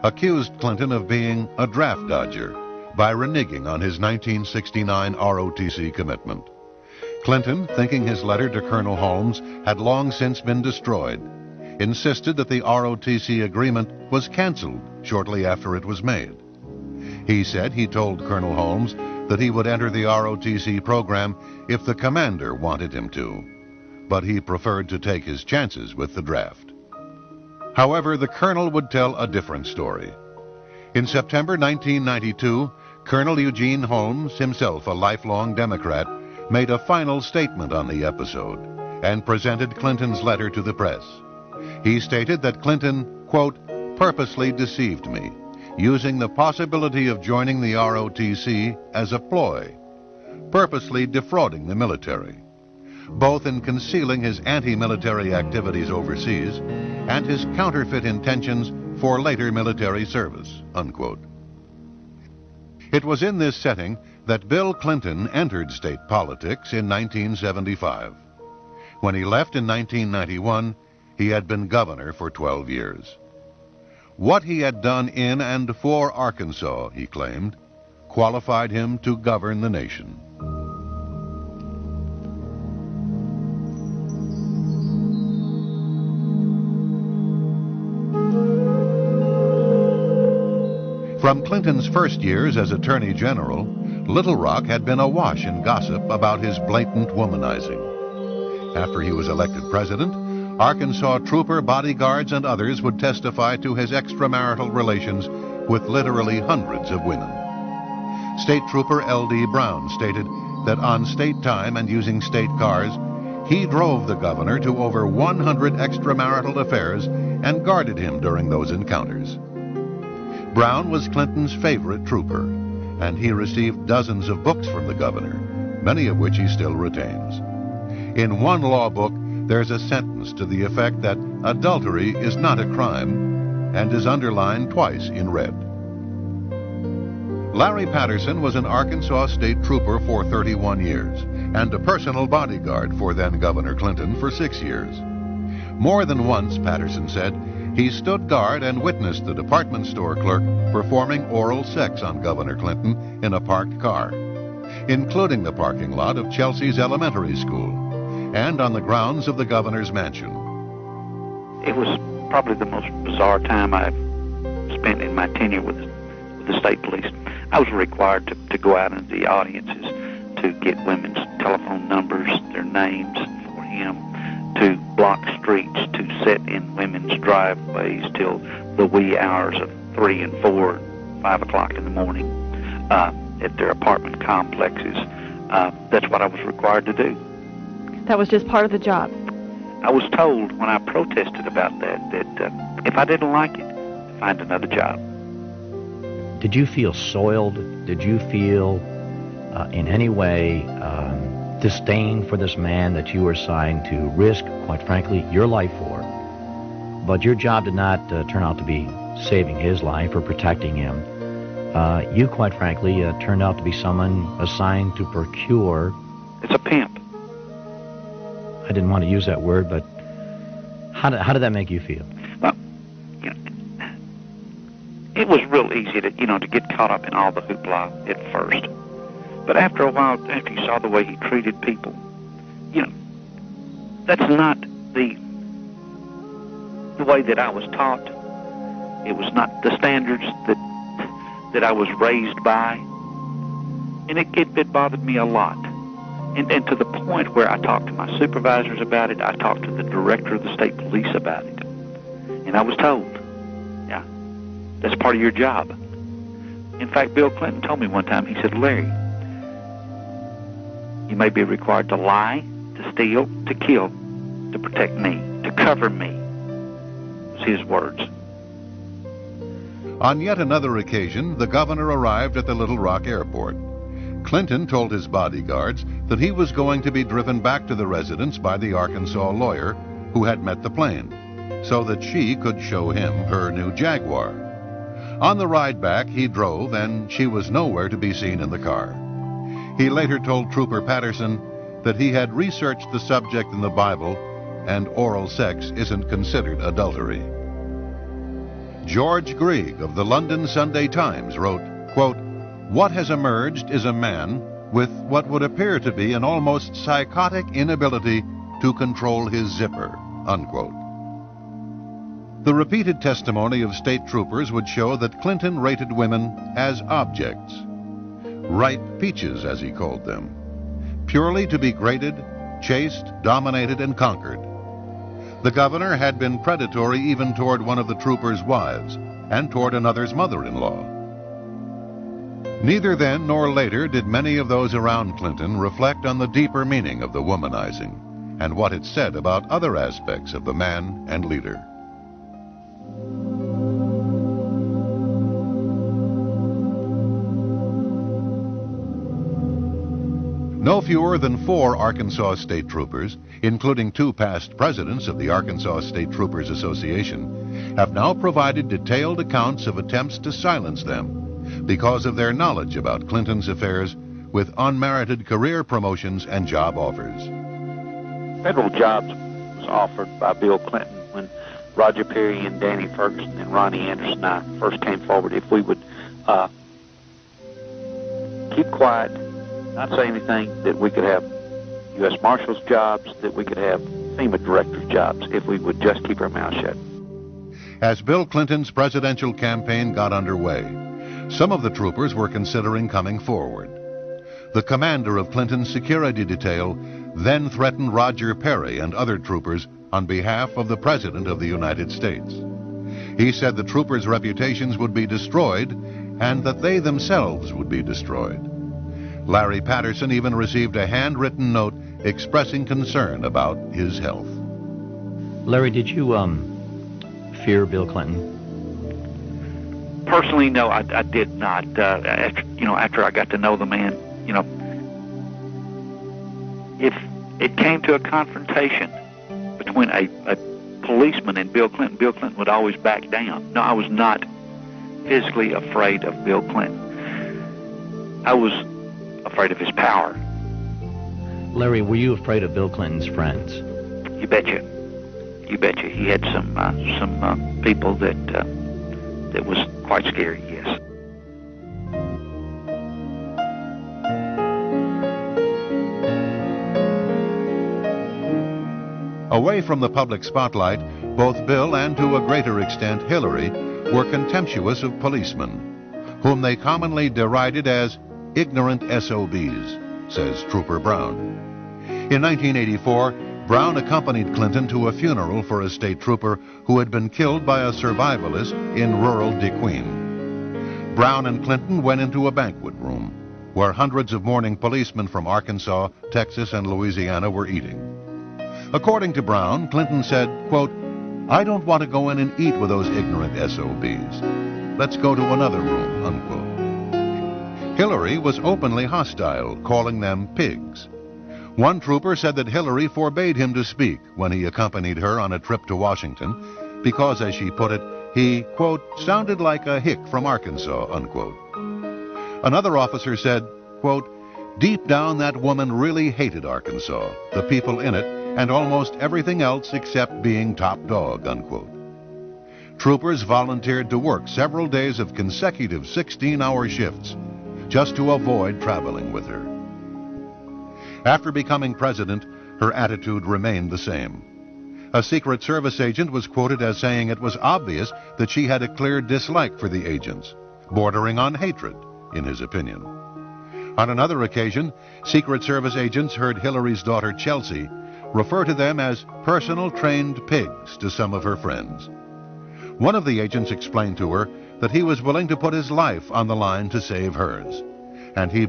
accused Clinton of being a draft dodger by reneging on his 1969 ROTC commitment. Clinton, thinking his letter to Colonel Holmes had long since been destroyed, insisted that the ROTC agreement was canceled shortly after it was made. He said he told Colonel Holmes that he would enter the ROTC program if the commander wanted him to, but he preferred to take his chances with the draft. However, the colonel would tell a different story. In September 1992, Colonel Eugene Holmes, himself a lifelong Democrat, made a final statement on the episode and presented Clinton's letter to the press. He stated that Clinton, quote, purposely deceived me, using the possibility of joining the ROTC as a ploy, purposely defrauding the military, both in concealing his anti-military activities overseas and his counterfeit intentions for later military service, unquote. It was in this setting that Bill Clinton entered state politics in 1975. When he left in 1991, he had been governor for 12 years. What he had done in and for Arkansas, he claimed, qualified him to govern the nation. From Clinton's first years as Attorney General, Little Rock had been awash in gossip about his blatant womanizing. After he was elected president, Arkansas trooper bodyguards and others would testify to his extramarital relations with literally hundreds of women. State Trooper L.D. Brown stated that on state time and using state cars, he drove the governor to over 100 extramarital affairs and guarded him during those encounters. Brown was Clinton's favorite trooper, and he received dozens of books from the governor, many of which he still retains. In one law book, there's a sentence to the effect that adultery is not a crime and is underlined twice in red. Larry Patterson was an Arkansas state trooper for 31 years and a personal bodyguard for then Governor Clinton for 6 years. More than once, Patterson said, he stood guard and witnessed the department store clerk performing oral sex on Governor Clinton in a parked car, including the parking lot of Chelsea's elementary school and on the grounds of the governor's mansion. It was probably the most bizarre time I've spent in my tenure with the state police. I was required to go out into the audiences to get women's telephone numbers, their names for him, to block streets, to sit in women's driveways till the wee hours of 3 and 4 and 5 o'clock in the morning at their apartment complexes. That's what I was required to do. That was just part of the job. I was told when I protested about that if I didn't like it, to find another job. Did you feel soiled? Did you feel in any way disdain for this man that you were assigned to risk, quite frankly, your life for? But your job did not turn out to be saving his life or protecting him. You, quite frankly, turned out to be someone assigned to procure... It's a pimp. I didn't want to use that word, but how did that make you feel? Well, you know, it was real easy to get caught up in all the hoopla at first. But after a while, after you saw the way he treated people, that's not the way that I was taught. It was not the standards that I was raised by. And it bothered me a lot. And to the point where I talked to my supervisors about it, I talked to the director of the state police about it. And I was told, yeah, that's part of your job. In fact, Bill Clinton told me one time, he said, Larry, you may be required to lie, to steal, to kill, to protect me, to cover me. Was his words. On yet another occasion, the governor arrived at the Little Rock airport. Clinton told his bodyguards that he was going to be driven back to the residence by the Arkansas lawyer who had met the plane, so that she could show him her new Jaguar. On the ride back, he drove, and she was nowhere to be seen in the car. He later told Trooper Patterson that he had researched the subject in the Bible, and oral sex isn't considered adultery. George Grieg of the London Sunday Times wrote, quote, "What has emerged is a man with what would appear to be an almost psychotic inability to control his zipper," unquote. The repeated testimony of state troopers would show that Clinton rated women as objects, ripe peaches as he called them, purely to be graded, chased, dominated, and conquered. The governor had been predatory even toward one of the troopers' wives and toward another's mother-in-law. Neither then nor later did many of those around Clinton reflect on the deeper meaning of the womanizing and what it said about other aspects of the man and leader. No fewer than 4 Arkansas state troopers, including 2 past presidents of the Arkansas State Troopers Association, have now provided detailed accounts of attempts to silence them because of their knowledge about Clinton's affairs with unmerited career promotions and job offers. Federal jobs was offered by Bill Clinton when Roger Perry and Danny Ferguson and Ronnie Anderson and I first came forward if we would keep quiet, not say anything, that we could have U.S. Marshals jobs, that we could have FEMA directors jobs if we would just keep our mouths shut. As Bill Clinton's presidential campaign got underway, some of the troopers were considering coming forward. The commander of Clinton's security detail then threatened Roger Perry and other troopers on behalf of the President of the United States. He said the troopers' reputations would be destroyed and that they themselves would be destroyed. Larry Patterson even received a handwritten note expressing concern about his health. Larry, did you fear Bill Clinton? Personally, no, I did not. After I got to know the man, if it came to a confrontation between a policeman and Bill Clinton would always back down. No, I was not physically afraid of Bill Clinton. I was afraid of his power. Larry, were you afraid of Bill Clinton's friends? You betcha. You betcha. He had some people that was quite scary, yes. Away from the public spotlight, both Bill and to a greater extent Hillary were contemptuous of policemen, whom they commonly derided as ignorant SOBs, says Trooper Brown. In 1984, Brown accompanied Clinton to a funeral for a state trooper who had been killed by a survivalist in rural DeQueen. Brown and Clinton went into a banquet room where hundreds of mourning policemen from Arkansas, Texas, and Louisiana were eating. According to Brown, Clinton said, quote, "I don't want to go in and eat with those ignorant SOBs. Let's go to another room," unquote. Hillary was openly hostile, calling them pigs. One trooper said that Hillary forbade him to speak when he accompanied her on a trip to Washington because, as she put it, he, quote, "sounded like a hick from Arkansas," unquote. Another officer said, quote, "Deep down that woman really hated Arkansas, the people in it, and almost everything else except being top dog," unquote. Troopers volunteered to work several days of consecutive 16-hour shifts just to avoid traveling with her. After becoming president, her attitude remained the same. A Secret Service agent was quoted as saying it was obvious that she had a clear dislike for the agents, bordering on hatred, in his opinion. On another occasion, Secret Service agents heard Hillary's daughter Chelsea refer to them as personal trained pigs to some of her friends. One of the agents explained to her that he was willing to put his life on the line to save hers, and he